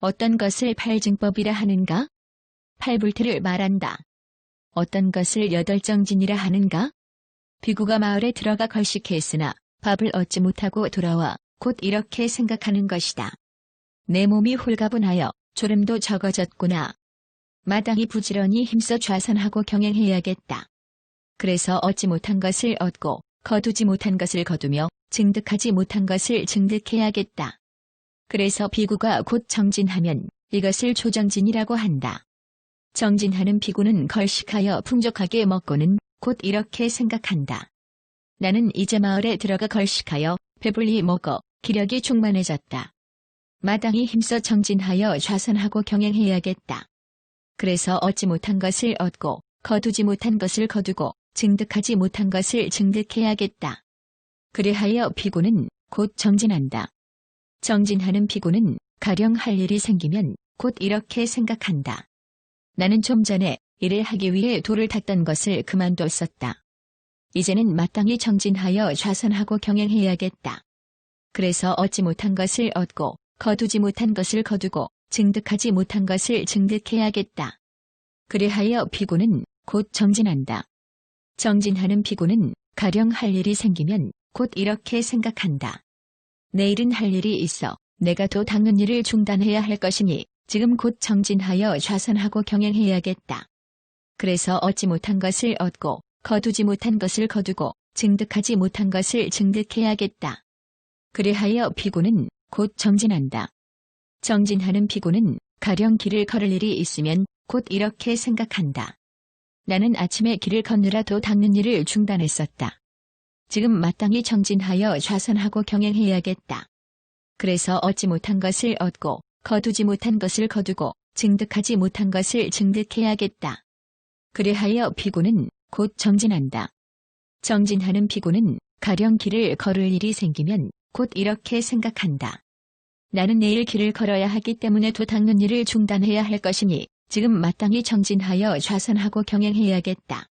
어떤 것을 팔증법이라 하는가? 팔불태를 말한다. 어떤 것을 여덟정진이라 하는가? 비구가 마을에 들어가 걸식했으나 밥을 얻지 못하고 돌아와 곧 이렇게 생각하는 것이다. 내 몸이 홀가분하여 졸음도 적어졌구나. 마땅히 부지런히 힘써 좌선하고 경영해야겠다. 그래서 얻지 못한 것을 얻고 거두지 못한 것을 거두며 증득하지 못한 것을 증득해야겠다. 그래서 비구가 곧 정진하면 이것을 조정진이라고 한다. 정진하는 비구는 걸식하여 풍족하게 먹고는 곧 이렇게 생각한다. 나는 이제 마을에 들어가 걸식하여 배불리 먹어 기력이 충만해졌다. 마땅히 힘써 정진하여 좌선하고 경영해야겠다. 그래서 얻지 못한 것을 얻고 거두지 못한 것을 거두고 증득하지 못한 것을 증득해야겠다. 그리하여 비구는 곧 정진한다. 정진하는 비구는 가령 할 일이 생기면 곧 이렇게 생각한다. 나는 좀 전에 일을 하기 위해 돌을 닦던 것을 그만뒀었다. 이제는 마땅히 정진하여 좌선하고 경영해야겠다. 그래서 얻지 못한 것을 얻고 거두지 못한 것을 거두고 증득하지 못한 것을 증득해야겠다. 그리하여 비구는 곧 정진한다. 정진하는 비구는 가령 할 일이 생기면 곧 이렇게 생각한다. 내일은 할 일이 있어 내가 도 닦는 일을 중단해야 할 것이니 지금 곧 정진하여 좌선하고 경영해야겠다. 그래서 얻지 못한 것을 얻고 거두지 못한 것을 거두고 증득하지 못한 것을 증득해야겠다. 그리하여 비구는 곧 정진한다. 정진하는 비구는 가령 길을 걸을 일이 있으면 곧 이렇게 생각한다. 나는 아침에 길을 걷느라 도 닦는 일을 중단했었다. 지금 마땅히 정진하여 좌선하고 경영해야겠다. 그래서 얻지 못한 것을 얻고 거두지 못한 것을 거두고 증득하지 못한 것을 증득해야겠다. 그리하여 비구는 곧 정진한다. 정진하는 비구는 가령 길을 걸을 일이 생기면 곧 이렇게 생각한다. 나는 내일 길을 걸어야 하기 때문에 도 닦는 일을 중단해야 할 것이니 지금 마땅히 정진하여 좌선하고 경영해야겠다.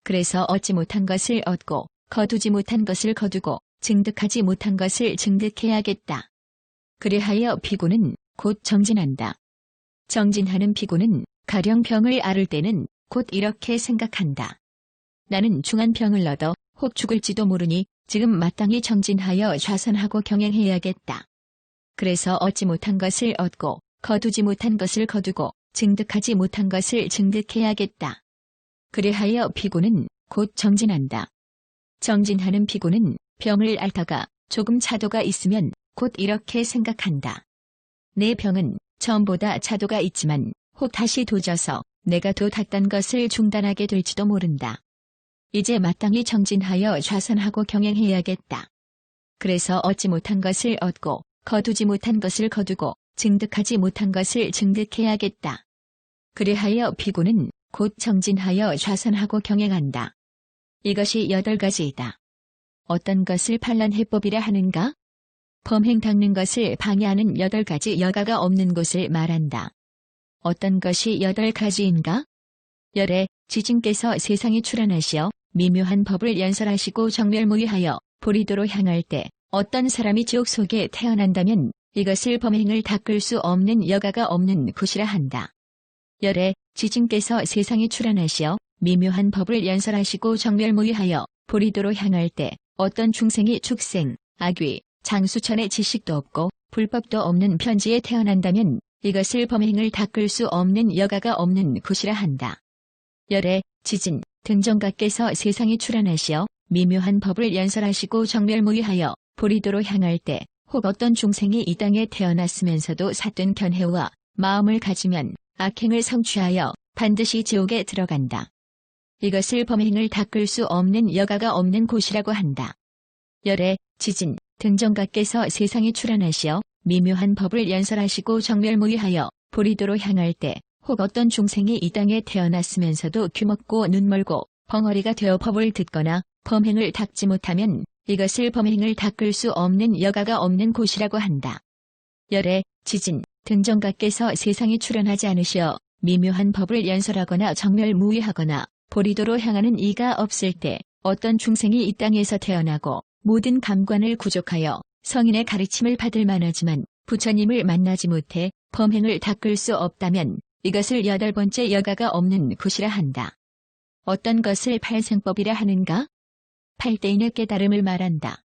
그래서 얻지 못한 것을 얻고 거두지 못한 것을 거두고 증득하지 못한 것을 증득해야겠다. 그리하여 비구는 곧 정진한다. 정진하는 비구는 가령 병을 앓을 때는 곧 이렇게 생각한다. 나는 중한 병을 얻어 혹 죽을지도 모르니 지금 마땅히 정진하여 좌선하고 경영해야겠다. 그래서 얻지 못한 것을 얻고 거두지 못한 것을 거두고 증득하지 못한 것을 증득해야겠다. 그리하여 비구는 곧 정진한다. 정진하는 비구는 병을 앓다가 조금 차도가 있으면 곧 이렇게 생각한다. 내 병은 처음보다 차도가 있지만 혹 다시 도져서 내가 도 닦던 것을 중단하게 될지도 모른다. 이제 마땅히 정진하여 좌선하고 경영해야겠다. 그래서 얻지 못한 것을 얻고 거두지 못한 것을 거두고 증득하지 못한 것을 증득해야겠다. 그리하여 비구는 곧 정진하여 좌선하고 경영한다. 이것이 8가지이다. 어떤 것을 반란해법이라 하는가? 범행 닦는 것을 방해하는 8가지 여가가 없는 곳을 말한다. 어떤 것이 8가지인가? 열에 지진께서 세상에 출현하시어 미묘한 법을 연설하시고 정멸무의하여 보리도로 향할 때 어떤 사람이 지옥 속에 태어난다면 이것을 범행을 닦을 수 없는 여가가 없는 곳이라 한다. 열에 지진께서 세상에 출현하시어 미묘한 법을 연설하시고 정멸무의하여 보리도로 향할 때 어떤 중생이 축생, 악귀, 장수천의 지식도 없고 불법도 없는 편지에 태어난다면 이것을 범행을 닦을 수 없는 여가가 없는 곳이라 한다. 열에 지진, 등정각께서 세상에 출현하시어 미묘한 법을 연설하시고 정멸무의하여 보리도로 향할 때 혹 어떤 중생이 이 땅에 태어났으면서도 삿된 견해와 마음을 가지면 악행을 성취하여 반드시 지옥에 들어간다. 이것을 범행을 닦을 수 없는 여가가 없는 곳이라고 한다. 열에 지진, 등정각께서 세상에 출현하시어 미묘한 법을 연설하시고 정멸무의하여 보리도로 향할 때 혹 어떤 중생이 이 땅에 태어났으면서도 귀먹고 눈멀고 벙어리가 되어 법을 듣거나 범행을 닦지 못하면 이것을 범행을 닦을 수 없는 여가가 없는 곳이라고 한다. 열에 지진, 등정각께서 세상에 출현하지 않으시어 미묘한 법을 연설하거나 정멸무의하거나 보리도로 향하는 이가 없을 때 어떤 중생이 이 땅에서 태어나고 모든 감관을 구족하여 성인의 가르침을 받을 만하지만 부처님을 만나지 못해 범행을 닦을 수 없다면 이것을 여덟 번째 여가가 없는 굿이라 한다. 어떤 것을 팔생법이라 하는가? 팔대인의 깨달음을 말한다.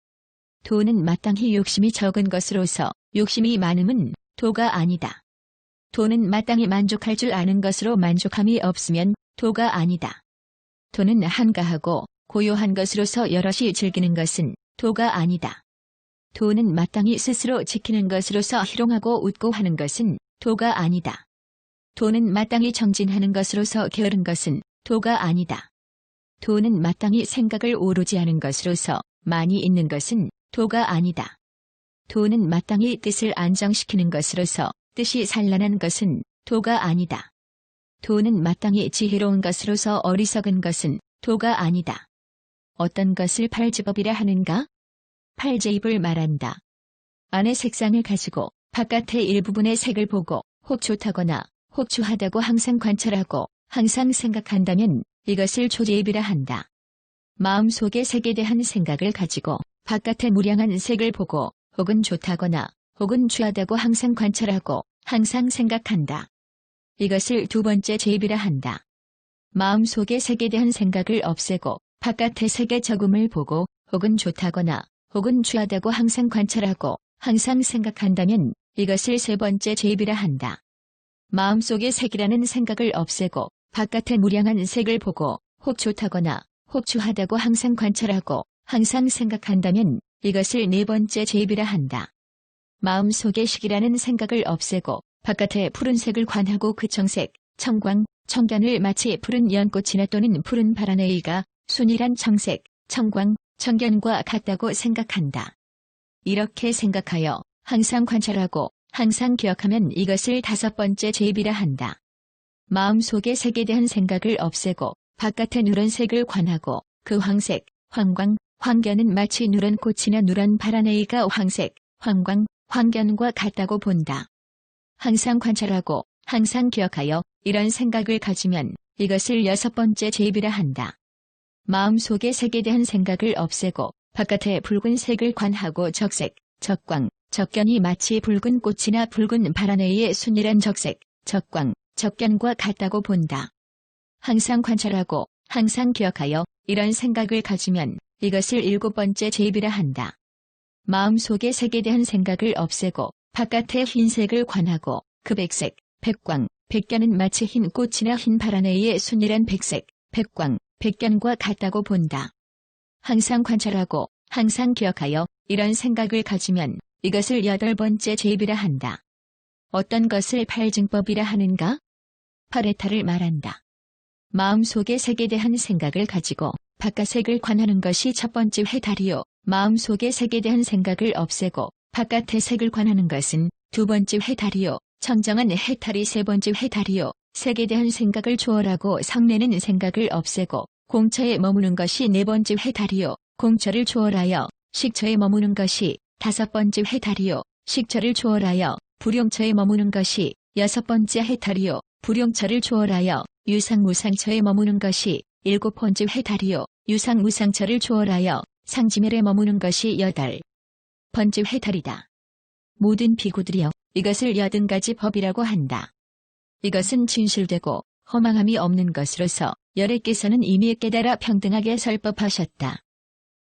도는 마땅히 욕심이 적은 것으로서 욕심이 많음은 도가 아니다. 도는 마땅히 만족할 줄 아는 것으로 만족함이 없으면 도가 아니다. 도는 한가하고 고요한 것으로서 여럿이 즐기는 것은 도가 아니다. 도는 마땅히 스스로 지키는 것으로서 희롱하고 웃고 하는 것은 도가 아니다. 도는 마땅히 정진하는 것으로서 게으른 것은 도가 아니다. 도는 마땅히 생각을 오로지 하는 것으로서 많이 있는 것은 도가 아니다. 도는 마땅히 뜻을 안정시키는 것으로서 뜻이 산란한 것은 도가 아니다. 도는 마땅히 지혜로운 것으로서 어리석은 것은 도가 아니다. 어떤 것을 팔지법이라 하는가? 팔제입을 말한다. 안의 색상을 가지고 바깥의 일부분의 색을 보고 혹 좋다거나 혹 추하다고 항상 관찰하고 항상 생각한다면 이것을 초제입이라 한다. 마음속의 색에 대한 생각을 가지고 바깥의 무량한 색을 보고 혹은 좋다거나 혹은 추하다고 항상 관찰하고 항상 생각한다. 이것을 두 번째 제입이라 한다. 마음속의 색에 대한 생각을 없애고 바깥의 색의 적음을 보고 혹은 좋다거나 혹은 추하다고 항상 관찰하고 항상 생각한다면 이것을 세 번째 제입이라 한다. 마음속의 색이라는 생각을 없애고 바깥의 무량한 색을 보고 혹 좋다거나 혹 추하다고 항상 관찰하고 항상 생각한다면 이것을 네 번째 제입이라 한다. 마음속의 식이라는 생각을 없애고 바깥의 푸른색을 관하고 그 청색, 청광, 청견을 마치 푸른 연꽃이나 또는 푸른 바라네이가 순이란 청색, 청광, 청견과 같다고 생각한다. 이렇게 생각하여 항상 관찰하고 항상 기억하면 이것을 다섯 번째 제입이라 한다. 마음속의 색에 대한 생각을 없애고 바깥의 누런 색을 관하고 그 황색, 황광, 황견은 마치 누런 꽃이나 누런 바라네이가 황색, 황광, 황견과 같다고 본다. 항상 관찰하고 항상 기억하여 이런 생각을 가지면 이것을 여섯 번째 제입이라 한다. 마음속의 색에 대한 생각을 없애고 바깥의 붉은 색을 관하고 적색, 적광, 적견이 마치 붉은 꽃이나 붉은 바라네이의 순이란 적색, 적광, 적견과 같다고 본다. 항상 관찰하고 항상 기억하여 이런 생각을 가지면 이것을 일곱 번째 제입이라 한다. 마음속의 색에 대한 생각을 없애고 바깥의 흰색을 관하고 그 백색, 백광, 백견은 마치 흰 꽃이나 흰 바라네이의 순이란 백색, 백광, 백견과 같다고 본다. 항상 관찰하고 항상 기억하여 이런 생각을 가지면 이것을 여덟 번째 제입이라 한다. 어떤 것을 팔증법이라 하는가? 팔해탈을 말한다. 마음속의 색에 대한 생각을 가지고 바깥색을 관하는 것이 첫 번째 해탈이요. 마음속의 색에 대한 생각을 없애고 바깥의 색을 관하는 것은 두 번째 해탈이요. 청정한 해탈이 세 번째 해탈이요. 색에 대한 생각을 초월하고 성내는 생각을 없애고 공처에 머무는 것이 네 번째 해탈이요. 공처를 초월하여 식처에 머무는 것이 다섯 번째 해탈이요. 식처를 초월하여 불용처에 머무는 것이 여섯 번째 해탈이요. 불용처를 초월하여 유상무상처에 머무는 것이 일곱 번째 해탈이요. 유상무상처를 초월하여 상지멸에 머무는 것이 여덟 번째 해탈이다. 모든 비구들이여 이것을 여든 가지 법이라고 한다. 이것은 진실되고 허망함이 없는 것으로서 여래께서는 이미 깨달아 평등하게 설법하셨다.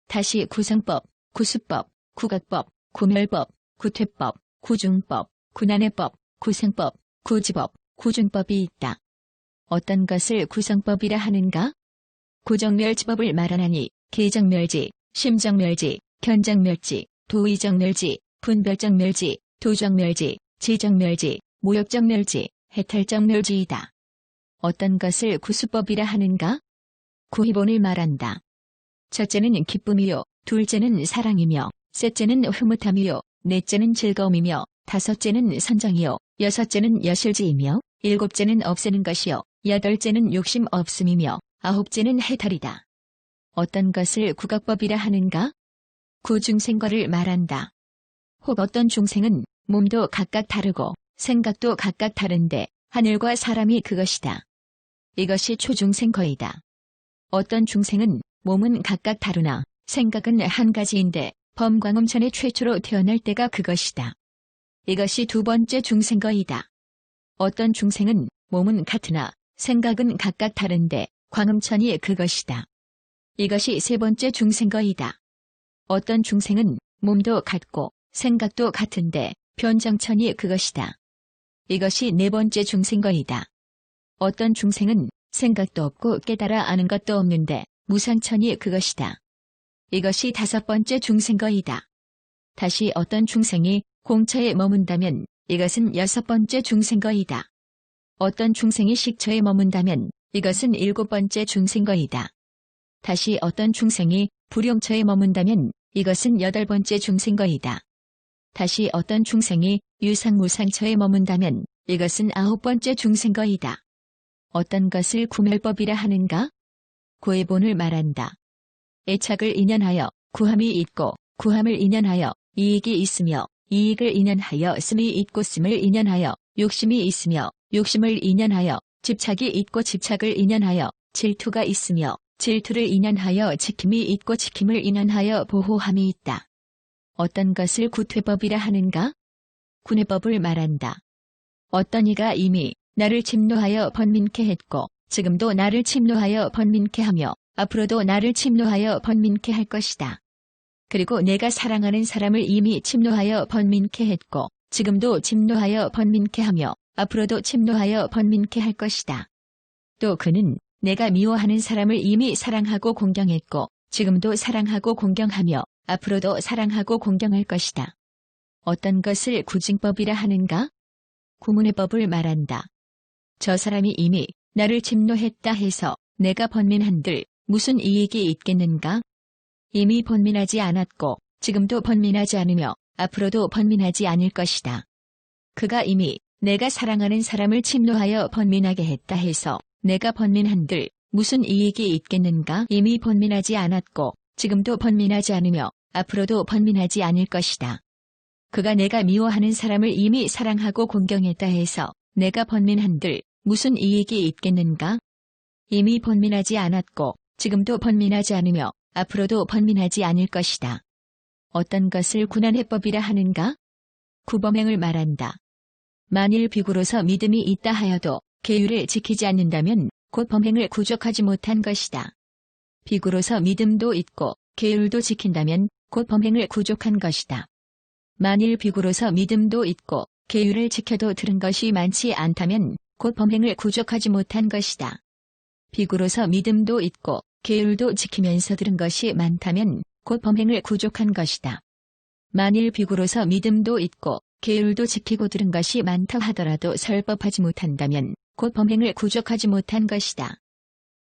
다시 구성법, 구수법, 구각법, 구멸법, 구퇴법, 구중법, 구난해법, 구생법, 구지법, 구준법이 있다. 어떤 것을 구성법이라 하는가? 구정멸지법을 말하나니 계정멸지, 심정멸지, 견정멸지, 도의정멸지, 분별정멸지, 도정멸지, 지정멸지, 모욕정멸지, 해탈정멸지이다. 어떤 것을 구수법이라 하는가? 구희본을 말한다. 첫째는 기쁨이요, 둘째는 사랑이며, 셋째는 흐뭇함이요, 넷째는 즐거움이며, 다섯째는 선정이요, 여섯째는 여실지이며, 일곱째는 없애는 것이요, 여덟째는 욕심 없음이며, 아홉째는 해탈이다. 어떤 것을 구각법이라 하는가? 구중생과를 말한다. 혹 어떤 중생은 몸도 각각 다르고 생각도 각각 다른데 하늘과 사람이 그것이다. 이것이 초중생거이다. 어떤 중생은 몸은 각각 다르나 생각은 한 가지인데 범광음천에 최초로 태어날 때가 그것이다. 이것이 두 번째 중생거이다. 어떤 중생은 몸은 같으나 생각은 각각 다른데 광음천이 그것이다. 이것이 세 번째 중생거이다. 어떤 중생은 몸도 같고 생각도 같은데 변정천이 그것이다. 이것이 네 번째 중생거이다. 어떤 중생은 생각도 없고 깨달아 아는 것도 없는데 무상천이 그것이다. 이것이 다섯 번째 중생거이다. 다시 어떤 중생이 공처에 머문다면 이것은 여섯 번째 중생거이다. 어떤 중생이 식처에 머문다면 이것은 일곱 번째 중생거이다. 다시 어떤 중생이 불용처에 머문다면 이것은 여덟 번째 중생거이다. 다시 어떤 중생이 유상무상처에 머문다면 이것은 아홉 번째 중생거이다. 어떤 것을 구멸법이라 하는가? 구애본을 말한다. 애착을 인연하여 구함이 있고 구함을 인연하여 이익이 있으며 이익을 인연하여 씀이 있고 씀을 인연하여 욕심이 있으며 욕심을 인연하여 집착이 있고 집착을 인연하여 질투가 있으며 질투를 인연하여 지킴이 있고 지킴을 인연하여 보호함이 있다. 어떤 것을 구퇴법이라 하는가? 구뇌법을 말한다. 어떤 이가 이미 나를 침노하여 번민케 했고 지금도 나를 침노하여 번민케 하며 앞으로도 나를 침노하여 번민케 할 것이다. 그리고 내가 사랑하는 사람을 이미 침노하여 번민케 했고 지금도 침노하여 번민케 하며 앞으로도 침노하여 번민케 할 것이다. 또 그는 내가 미워하는 사람을 이미 사랑하고 공경했고 지금도 사랑하고 공경하며 앞으로도 사랑하고 공경할 것이다. 어떤 것을 구징법이라 하는가? 구문의법을 말한다. 저 사람이 이미 나를 침노했다 해서 내가 번민한들 무슨 이익이 있겠는가? 이미 번민하지 않았고 지금도 번민하지 않으며 앞으로도 번민하지 않을 것이다. 그가 이미 내가 사랑하는 사람을 침노하여 번민하게 했다 해서 내가 번민한들 무슨 이익이 있겠는가? 이미 번민하지 않았고 지금도 번민하지 않으며 앞으로도 번민하지 않을 것이다. 그가 내가 미워하는 사람을 이미 사랑하고 공경했다 해서 내가 번민한들 무슨 이익이 있겠는가? 이미 번민하지 않았고 지금도 번민하지 않으며 앞으로도 번민하지 않을 것이다. 어떤 것을 군안해법이라 하는가? 구범행을 말한다. 만일 비구로서 믿음이 있다 하여도 계율을 지키지 않는다면 곧 범행을 구족하지 못한 것이다. 비구로서 믿음도 있고 계율도 지킨다면 곧 범행을 구족한 것이다. 만일 비구로서 믿음도 있고 계율을 지켜도 들은 것이 많지 않다면 곧 범행을 구족하지 못한 것이다. 비구로서 믿음도 있고 계율도 지키면서 들은 것이 많다면 곧 범행을 구족한 것이다. 만일 비구로서 믿음도 있고 계율도 지키고 들은 것이 많다 하더라도 설법하지 못한다면 곧 범행을 구족하지 못한 것이다.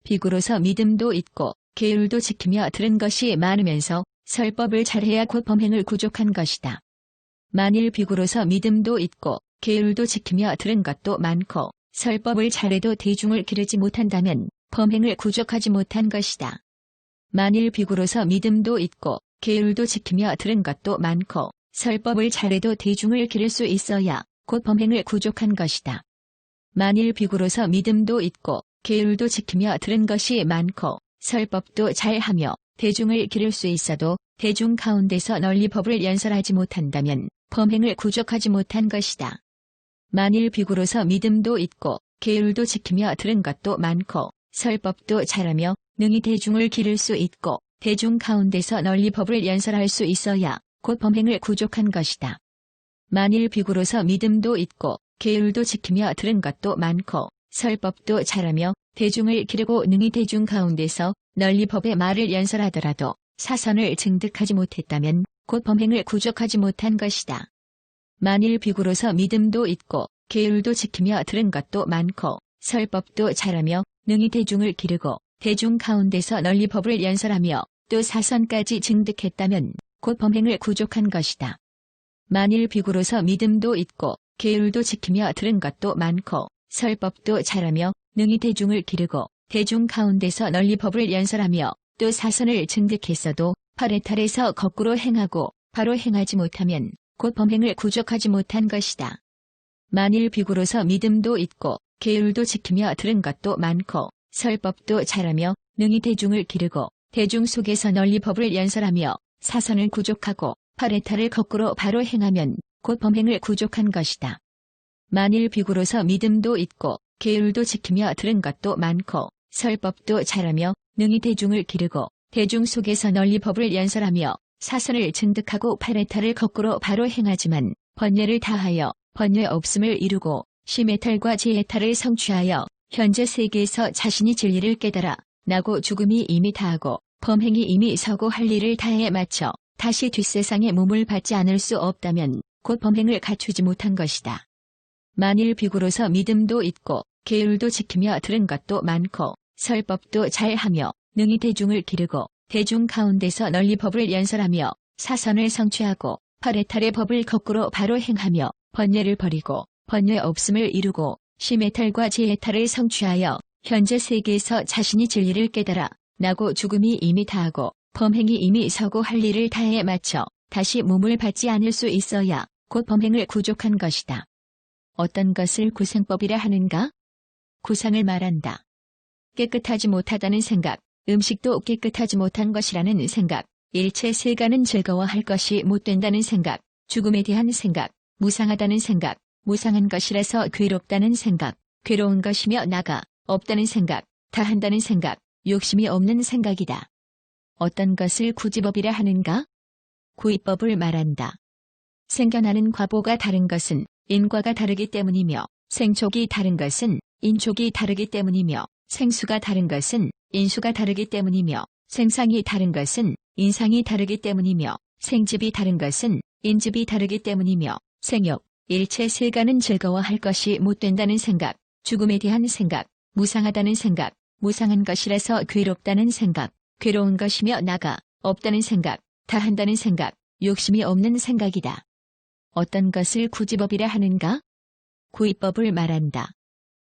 비구로서 믿음도 있고 계율도 지키며 들은 것이 많으면서 설법을 잘해야 곧 범행을 구족한 것이다. 만일 비구로서 믿음도 있고 계율도 지키며 들은 것도 많고 설법을 잘해도 대중을 기르지 못한다면 범행을 구족하지 못한 것이다. 만일 비구로서 믿음도 있고 계율도 지키며 들은 것도 많고 설법을 잘해도 대중을 기를 수 있어야 곧 범행을 구족한 것이다. 만일 비구로서 믿음도 있고 계율도 지키며 들은 것이 많고 설법도 잘하며 대중을 기를 수 있어도 대중 가운데서 널리 법을 연설하지 못한다면 범행을 구족하지 못한 것이다. 만일 비구로서 믿음도 있고 계율도 지키며 들은 것도 많고 설법도 잘하며 능히 대중을 기를 수 있고 대중 가운데서 널리 법을 연설할 수 있어야 곧 범행을 구족한 것이다. 만일 비구로서 믿음도 있고 계율도 지키며 들은 것도 많고 설법도 잘하며 대중을 기르고 능히 대중 가운데서 널리 법의 말을 연설하더라도 사선을 증득하지 못했다면 곧 범행을 구족하지 못한 것이다. 만일 비구로서 믿음도 있고 계율도 지키며 들은 것도 많고 설법도 잘하며 능히 대중을 기르고 대중 가운데서 널리 법을 연설하며 또 사선까지 증득했다면 곧 범행을 구족한 것이다. 만일 비구로서 믿음도 있고 계율도 지키며 들은 것도 많고 설법도 잘하며 능히 대중을 기르고 대중 가운데서 널리 법을 연설하며 또 사선을 증득했어도 팔해탈에서 거꾸로 행하고 바로 행하지 못하면 곧 범행을 구족하지 못한 것이다. 만일 비구로서 믿음도 있고 계율도 지키며 들은 것도 많고 설법도 잘하며 능히 대중을 기르고 대중 속에서 널리 법을 연설하며 사선을 구족하고 팔해탈을 거꾸로 바로 행하면 곧 범행을 구족한 것이다. 만일 비구로서 믿음도 있고 계율도 지키며 들은 것도 많고 설법도 잘하며 능히 대중을 기르고 대중 속에서 널리 법을 연설하며 사선을 증득하고 파레타를 거꾸로 바로 행하지만 번뇌를 다하여 번뇌 없음을 이루고 시메탈과 제해탈을 성취하여 현재 세계에서 자신이 진리를 깨달아 나고 죽음이 이미 다하고 범행이 이미 서고 할 일을 다해 마쳐 다시 뒷세상에 몸을 받지 않을 수 없다면 곧 범행을 갖추지 못한 것이다. 만일 비구로서 믿음도 있고 계율도 지키며 들은 것도 많고 설법도 잘하며 능히 대중을 기르고 대중 가운데서 널리 법을 연설하며 사선을 성취하고 파레탈의 법을 거꾸로 바로 행하며 번뇌를 버리고 번뇌 없음을 이루고 시메탈과 제해탈을 성취하여 현재 세계에서 자신이 진리를 깨달아 나고 죽음이 이미 다하고 범행이 이미 서고 할 일을 다해 마쳐 다시 몸을 받지 않을 수 있어야 곧 범행을 구족한 것이다. 어떤 것을 구생법이라 하는가? 구상을 말한다. 깨끗하지 못하다는 생각, 음식도 깨끗하지 못한 것이라는 생각, 일체 세간은 즐거워할 것이 못 된다는 생각, 죽음에 대한 생각, 무상하다는 생각, 무상한 것이라서 괴롭다는 생각, 괴로운 것이며 나가 없다는 생각, 다한다는 생각, 욕심이 없는 생각이다. 어떤 것을 구지법이라 하는가? 구이법을 말한다. 생겨나는 과보가 다른 것은 인과가 다르기 때문이며 생촉이 다른 것은 인촉이 다르기 때문이며 생수가 다른 것은 인수가 다르기 때문이며 생상이 다른 것은 인상이 다르기 때문이며 생집이 다른 것은 인집이 다르기 때문이며 생욕, 일체 세간은 즐거워할 것이 못 된다는 생각, 죽음에 대한 생각, 무상하다는 생각, 무상한 것이라서 괴롭다는 생각, 괴로운 것이며 나가 없다는 생각, 다한다는 생각, 욕심이 없는 생각이다. 어떤 것을 구지법이라 하는가? 구이법을 말한다.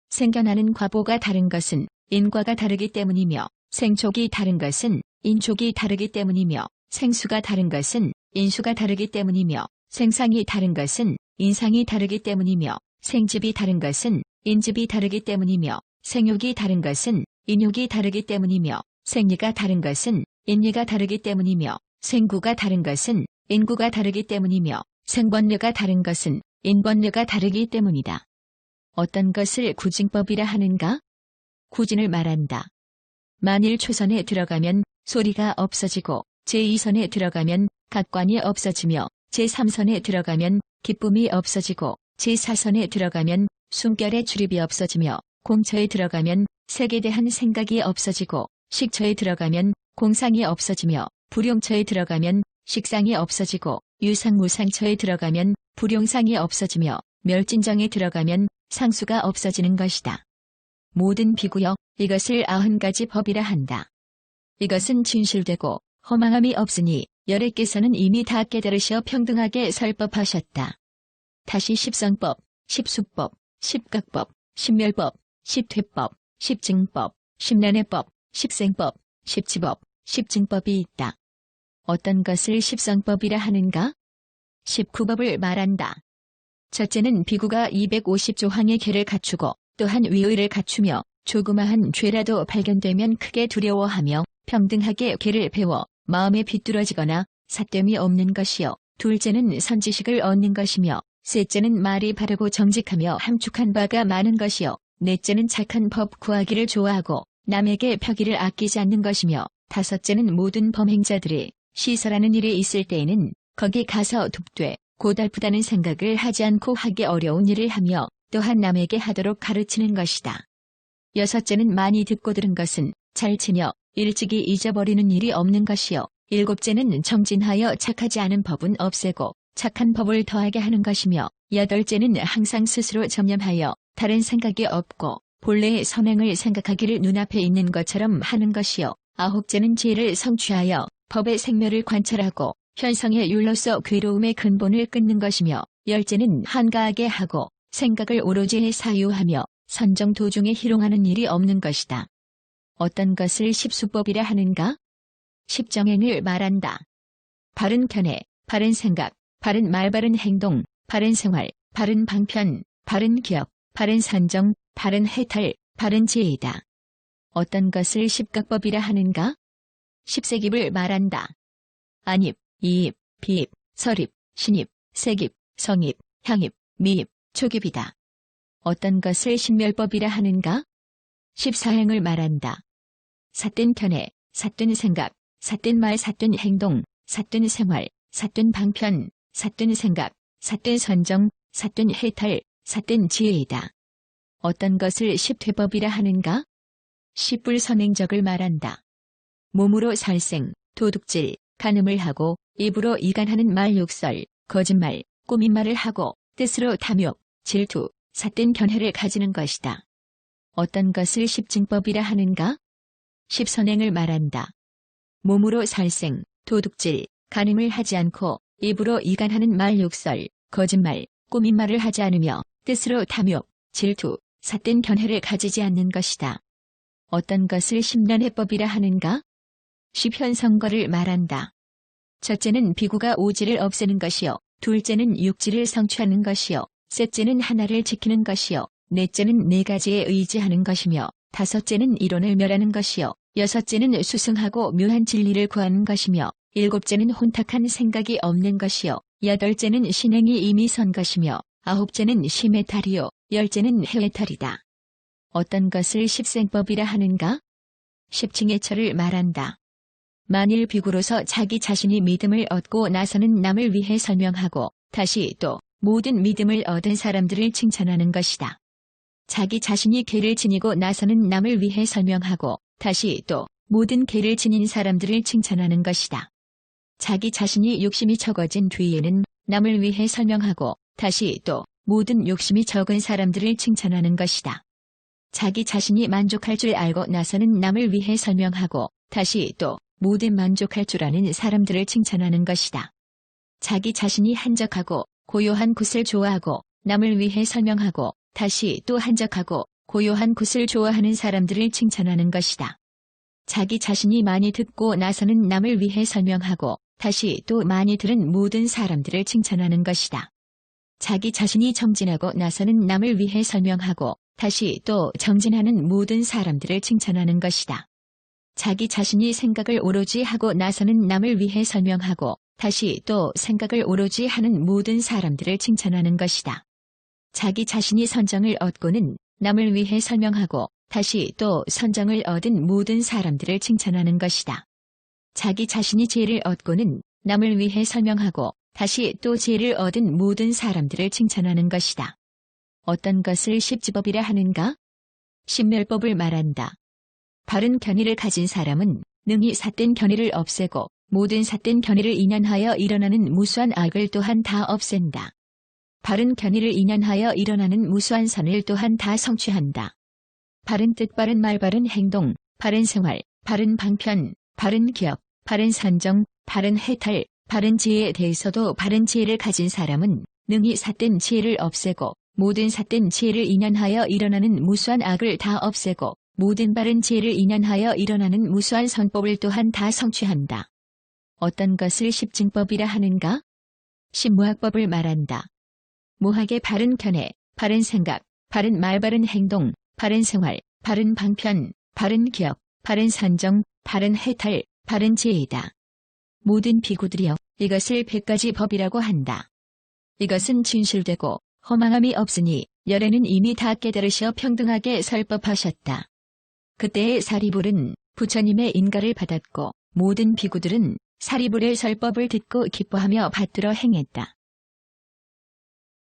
생겨나는 과보가 다른 것은 인과가 다르기 때문이며 생촉이 다른 것은 인촉이 다르기 때문이며 생수가 다른 것은 인수가 다르기 때문이며 생상이 다른 것은 인상이 다르기 때문이며 생집이 다른 것은 인집이 다르기 때문이며 생욕이 다른 것은 인욕이 다르기 때문이며 생리가 다른 것은 인리가 다르기 때문이며 생구가 다른 것은 인구가 다르기 때문이며 생번뇌가 다른 것은 인번뇌가 다르기 때문이다. 어떤 것을 구징법이라 하는가? 구진을 말한다. 만일 초선에 들어가면 소리가 없어지고 제2선에 들어가면 각관이 없어지며 제3선에 들어가면 기쁨이 없어지고 제4선에 들어가면 숨결의 출입이 없어지며 공처에 들어가면 색에 대한 생각이 없어지고 식처에 들어가면 공상이 없어지며 불용처에 들어가면 식상이 없어지고 유상무상처에 들어가면 불용상이 없어지며 멸진정에 들어가면 상수가 없어지는 것이다. 모든 비구여 이것을 90가지 법이라 한다. 이것은 진실되고 허망함이 없으니 여래께서는 이미 다 깨달으시어 평등하게 설법하셨다. 다시 십성법, 십수법, 십각법, 십멸법, 십퇴법, 십증법, 십난해법, 십생법, 십지법, 십증법이 있다. 어떤 것을 십성법이라 하는가? 19법을 말한다. 첫째는 비구가 250조항의 계를 갖추고 또한 위의를 갖추며 조그마한 죄라도 발견되면 크게 두려워하며 평등하게 계를 배워 마음에 비뚤어지거나 삿됨이 없는 것이요. 둘째는 선지식을 얻는 것이며 셋째는 말이 바르고 정직하며 함축한 바가 많은 것이요. 넷째는 착한 법 구하기를 좋아하고 남에게 펴기를 아끼지 않는 것이며 다섯째는 모든 범행자들이 시설하는 일이 있을 때에는 거기 가서 돕되 고달프다는 생각을 하지 않고 하기 어려운 일을 하며 또한 남에게 하도록 가르치는 것이다. 여섯째는 많이 듣고 들은 것은 잘 지녀 일찍이 잊어버리는 일이 없는 것이요. 일곱째는 정진하여 착하지 않은 법은 없애고 착한 법을 더하게 하는 것이며 여덟째는 항상 스스로 점념하여 다른 생각이 없고 본래의 선행을 생각하기를 눈앞에 있는 것처럼 하는 것이요. 아홉째는 지혜를 성취하여 법의 생멸을 관찰하고 현성의 율로서 괴로움의 근본을 끊는 것이며 열째는 한가하게 하고 생각을 오로지 사유하며 선정 도중에 희롱하는 일이 없는 것이다. 어떤 것을 십수법이라 하는가? 십정행을 말한다. 바른 견해, 바른 생각, 바른 말, 바른 행동, 바른 생활, 바른 방편, 바른 기업, 바른 산정, 바른 해탈, 바른 지혜이다. 어떤 것을 십각법이라 하는가? 십세깁을 말한다. 안입, 이입, 비입, 설입, 신입, 세깁, 성입, 향입, 미입, 초깁이다. 어떤 것을 신멸법이라 하는가? 14행을 말한다. 삿된 견해, 삿된 생각, 삿된 말, 삿된 행동, 삿된 생활, 삿된 방편, 삿된 생각, 삿된 선정, 삿된 해탈, 삿된 지혜이다. 어떤 것을 십퇴법이라 하는가? 십불선행적을 말한다. 몸으로 살생, 도둑질, 간음을 하고 입으로 이간하는 말 욕설, 거짓말, 꾸민말을 하고 뜻으로 탐욕, 질투, 삿된 견해를 가지는 것이다. 어떤 것을 십증법이라 하는가? 십선행을 말한다. 몸으로 살생, 도둑질, 간음을 하지 않고 입으로 이간하는 말 욕설, 거짓말, 꾸민말을 하지 않으며 뜻으로 탐욕, 질투, 삿된 견해를 가지지 않는 것이다. 어떤 것을 십련해법이라 하는가? 십현성거를 말한다. 첫째는 비구가 오지를 없애는 것이요, 둘째는 육지를 성취하는 것이요, 셋째는 하나를 지키는 것이요, 넷째는 네 가지에 의지하는 것이며, 다섯째는 이론을 멸하는 것이요, 여섯째는 수승하고 묘한 진리를 구하는 것이며, 일곱째는 혼탁한 생각이 없는 것이요, 여덟째는 신행이 이미 선 것이며, 아홉째는 심해탈이요, 열째는 해해탈이다. 어떤 것을 십생법이라 하는가? 십칭해처를 말한다. 만일 비구로서 자기 자신이 믿음을 얻고 나서는 남을 위해 설명하고 다시 또 모든 믿음을 얻은 사람들을 칭찬하는 것이다. 자기 자신이 계를 지니고 나서는 남을 위해 설명하고 다시 또 모든 계를 지닌 사람들을 칭찬하는 것이다. 자기 자신이 욕심이 적어진 뒤에는 남을 위해 설명하고 다시 또 모든 욕심이 적은 사람들을 칭찬하는 것이다. 자기 자신이 만족할 줄 알고 나서는 남을 위해 설명하고 다시 또 모든 만족할 줄 아는 사람들을 칭찬하는 것이다. 자기 자신이 한적하고 고요한 곳을 좋아하고 남을 위해 설명하고 다시 또 한적하고 고요한 곳을 좋아하는 사람들을 칭찬하는 것이다. 자기 자신이 많이 듣고 나서는 남을 위해 설명하고 다시 또 많이 들은 모든 사람들을 칭찬하는 것이다. 자기 자신이 정진하고 나서는 남을 위해 설명하고 다시 또 정진하는 모든 사람들을 칭찬하는 것이다. 자기 자신이 생각을 오로지 하고 나서는 남을 위해 설명하고 다시 또 생각을 오로지 하는 모든 사람들을 칭찬하는 것이다. 자기 자신이 선정을 얻고는 남을 위해 설명하고 다시 또 선정을 얻은 모든 사람들을 칭찬하는 것이다. 자기 자신이 지혜를 얻고는 남을 위해 설명하고 다시 또 지혜를 얻은 모든 사람들을 칭찬하는 것이다. 어떤 것을 십지법이라 하는가? 십멸법을 말한다. 바른 견의를 가진 사람은 능히 삿된 견의를 없애고 모든 삿된 견의를 인연하여 일어나는 무수한 악을 또한 다 없앤다. 바른 견의를 인연하여 일어나는 무수한 선을 또한 다 성취한다. 바른 뜻, 바른 말, 바른 행동, 바른 생활, 바른 방편, 바른 기업, 바른 선정, 바른 해탈, 바른 지혜에 대해서도 바른 지혜를 가진 사람은 능히 삿된 지혜를 없애고 모든 삿된 지혜를 인연하여 일어나는 무수한 악을 다 없애고 모든 바른 지혜를 인연하여 일어나는 무수한 선법을 또한 다 성취한다. 어떤 것을 십증법이라 하는가? 십무학법을 말한다. 무학의 바른 견해, 바른 생각, 바른 말, 바른 행동, 바른 생활, 바른 방편, 바른 기업, 바른 선정, 바른 해탈, 바른 지혜이다. 모든 비구들이여 이것을 100가지 법이라고 한다. 이것은 진실되고 허망함이 없으니 열애는 이미 다 깨달으시어 평등하게 설법하셨다. 그때의 사리불은 부처님의 인가를 받았고 모든 비구들은 사리불의 설법을 듣고 기뻐하며 받들어 행했다.